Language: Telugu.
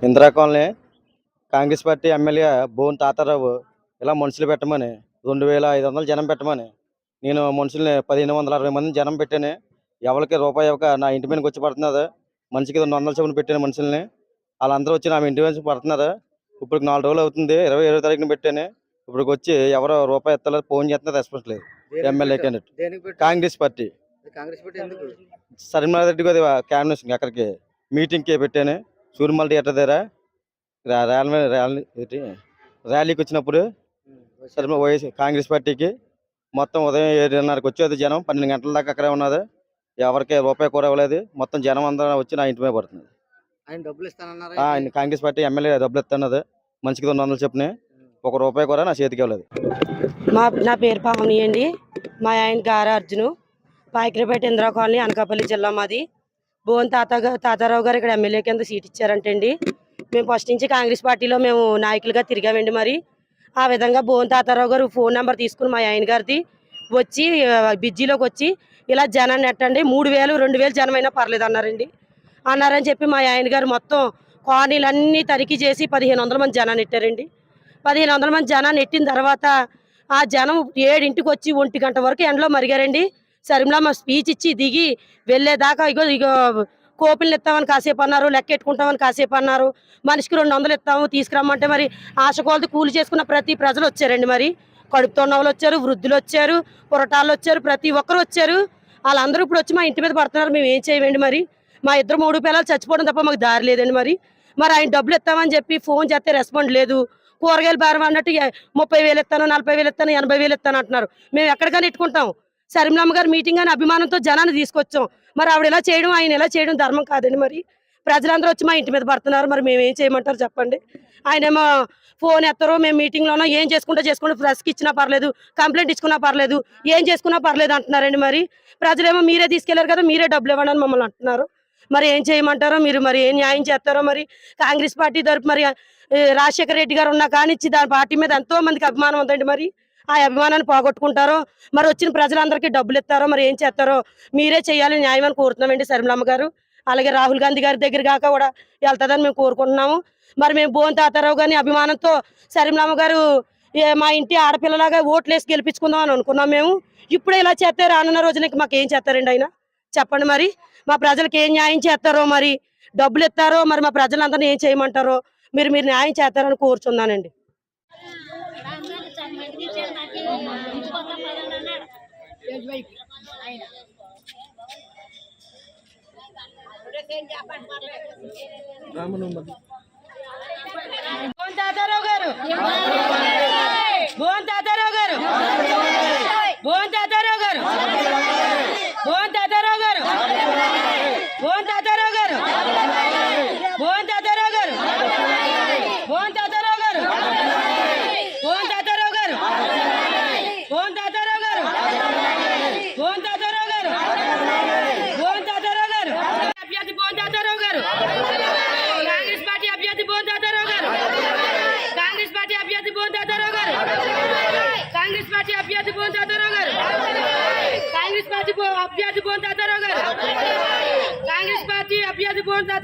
Indira colony Congress party MLA bone Tatarao ఇలా మనుషులు పెట్టమని 2500 జనం పెట్టమని నేను మనుషుల్ని 1560 మంది జనం పెట్టాను. ఎవరికి రూపాయి ఇవ్వక నా ఇంటి మీదకి వచ్చి పడుతున్నారు. మనిషికి 200 చొప్పున పెట్టాను మనుషుల్ని. వాళ్ళందరూ వచ్చి నా ఇంటి మీద పడుతున్నారు. ఇప్పుడు 4 రోజులు అవుతుంది. 27వ తారీఖున పెట్టాను. ఇప్పుడు వచ్చి ఎవరో రూపాయి ఎత్తలేదు, ఫోన్ చేస్తున్నారు, రెస్పాన్స్ లేదు. MLA candidate Congress party Sarimala Reddy గారి క్యాబినెట్ అక్కడికి మీటింగ్కి పెట్టాను. సూర్యమల థియేటర్ దగ్గర ర్యాలీకి వచ్చినప్పుడు వైఎస్ కాంగ్రెస్ పార్టీకి మొత్తం ఉదయం 7:30కి వచ్చేది జనం. 12 గంటల దాకా అక్కడే ఉన్నది. ఎవరికి రూపాయి కూడా ఇవ్వలేదు. మొత్తం జనం అందరూ వచ్చి నా ఇంటి మీద పడుతుంది. ఆయన కాంగ్రెస్ పార్టీ ఎమ్మెల్యే డబ్బులు ఇస్తున్నది. మనిషికి 200 చొప్పున. 1 రూపాయి కూడా నా చేతికి ఇవ్వలేదు. నా పేరు పావని అండి. మా ఆయన గారు అర్జును. పాయకరపేట ఇందిరా కాలనీ, అనకాపల్లి జిల్లా మాది. బోన్ తాతారావు గారు ఇక్కడ ఎమ్మెల్యే కింద సీట్ ఇచ్చారంటండి. మేము ఫస్ట్ నుంచి కాంగ్రెస్ పార్టీలో మేము నాయకులుగా తిరిగామండి. మరి ఆ విధంగా బోన్ తాతారావు గారు ఫోన్ నెంబర్ తీసుకుని మా ఆయన గారిది వచ్చి బిజ్జీలోకి వచ్చి ఇలా జనాన్ని నెట్టండి, 3000 2000 జనం అయినా పర్లేదు అన్నారని చెప్పి మా ఆయన గారు మొత్తం కాలనీలన్నీ తనిఖీ చేసి 1500 మంది జనాన్ని నెట్టారండి. 1500 మంది జనాన్ని నెట్టిన తర్వాత ఆ జనం 7ంటికి వచ్చి 1 గంట వరకు ఎండలో మరిగారండి. సరిమలా మా స్పీచ్ ఇచ్చి దిగి వెళ్ళేదాకా ఇగో కోపిల్ని ఇస్తామని కాసేపు అన్నారు, లెక్క ఎట్టుకుంటామని కాసేపు అన్నారు. మనిషికి 200 ఇస్తాము తీసుకురమ్మంటే మరి ఆశకోలతో కూలి చేసుకున్న ప్రతి ప్రజలు వచ్చారండి. మరి కడుపుతో ఉన్న వాళ్ళు వచ్చారు, వృద్ధులు వచ్చారు, పురటాలు వచ్చారు, ప్రతి ఒక్కరు వచ్చారు. వాళ్ళందరూ ఇప్పుడు వచ్చి మా ఇంటి మీద పడుతున్నారు. మేము ఏం చేయమండి? మరి మా 3 పిల్లలు చచ్చిపోవడం తప్ప మాకు దారి లేదండి. మరి ఆయన డబ్బులు ఇస్తామని చెప్పి ఫోన్ చేస్తే రెస్పాండ్ లేదు. కూరగాయలు భారం అన్నట్టు 30,000 ఇస్తాను, 40,000 ఇస్తాను, 80,000 ఇస్తాను అంటున్నారు. మేము ఎక్కడికైనా ఇట్టుకుంటాం. సరిమలమ్మ గారు మీటింగ్ అని అభిమానంతో జనాన్ని తీసుకొచ్చాం. మరి ఆవిడ ఎలా చేయడం, ఆయన ఎలా చేయడం ధర్మం కాదండి. మరి ప్రజలందరూ వచ్చి మా ఇంటి మీద పడుతున్నారు. మరి మేము ఏం చేయమంటారు చెప్పండి? ఆయనేమో ఫోన్ ఎత్తరో, మేము మీటింగ్లోనో ఏం చేసుకుంటే ప్రెస్కి ఇచ్చినా పర్లేదు, కంప్లైంట్ ఇచ్చుకున్నా పర్లేదు, ఏం చేసుకున్నా పర్లేదు అంటున్నారండి. మరి ప్రజలేమో మీరే తీసుకెళ్లారు కదా, మీరే డబ్బులు ఇవ్వండి అని మమ్మల్ని అంటున్నారు. మరి ఏం చేయమంటారో, మీరు మరి ఏం న్యాయం చేస్తారో? మరి కాంగ్రెస్ పార్టీ తరపు మరి రాజశేఖర రెడ్డి గారు ఉన్న కానిచ్చి దాని పార్టీ మీద ఎంతో మందికి అభిమానం ఉందండి. మరి ఆ అభిమానాన్ని పోగొట్టుకుంటారో, మరి వచ్చిన ప్రజలందరికీ డబ్బులు ఇస్తారో, మరి ఏం చేస్తారో మీరే చేయాలి న్యాయం అని కోరుతున్నామండి సరిమలమ్మ గారు. అలాగే రాహుల్ గాంధీ గారి దగ్గర కాక కూడా వెళ్తుందని మేము కోరుకుంటున్నాము. మరి మేము బోన్ తాతారావు గారిని అభిమానంతో సరిమలమ్మ గారు మా ఇంటి ఆడపిల్లలాగా ఓట్లేసి గెలిపించుకుందాం అని అనుకున్నాం మేము. ఇప్పుడే ఇలా చేస్తే రానున్న రోజులకి మాకు ఏం చేస్తారండి ఆయన? చెప్పండి. మరి మా ప్రజలకు ఏం న్యాయం చేస్తారో, మరి డబ్బులు ఇస్తారో, మరి మా ప్రజలందరినీ ఏం చేయమంటారో మీరు న్యాయం చేస్తారని కోరుచున్నానండి. బోన్ తాతారావు గారు, బోన్ తాతారావు గారు, బోన్ తాతారావు గారు, బోన్ తాతారావు గారు, బోన్ తాతారావు గారు, బోన్ తాతారావు గారు, బోన్ తాతారావు గారు, బోన్ తాతారావు గారు, బోన్ తాతారావు గారు, బోన్ తాతారావు గారు, బోన్ తాతారావు గారు, అభ్యర్థి బోన్ తాతారావు గారు, కాంగ్రెస్ పార్టీ అభ్యర్థి బోన్ తాతారావు గారు, కాంగ్రెస్ పార్టీ అభ్యర్థి బోన్ తాతారావు గారు, కాంగ్రెస్ పార్టీ అభ్యర్థి బోన్ తాతారావు గారు, కాంగ్రెస్ పార్టీ అభ్యర్థి బోన్ తాతారావు గారు, కాంగ్రెస్ పార్టీ అభ్యర్థి బోన్ తాతారావు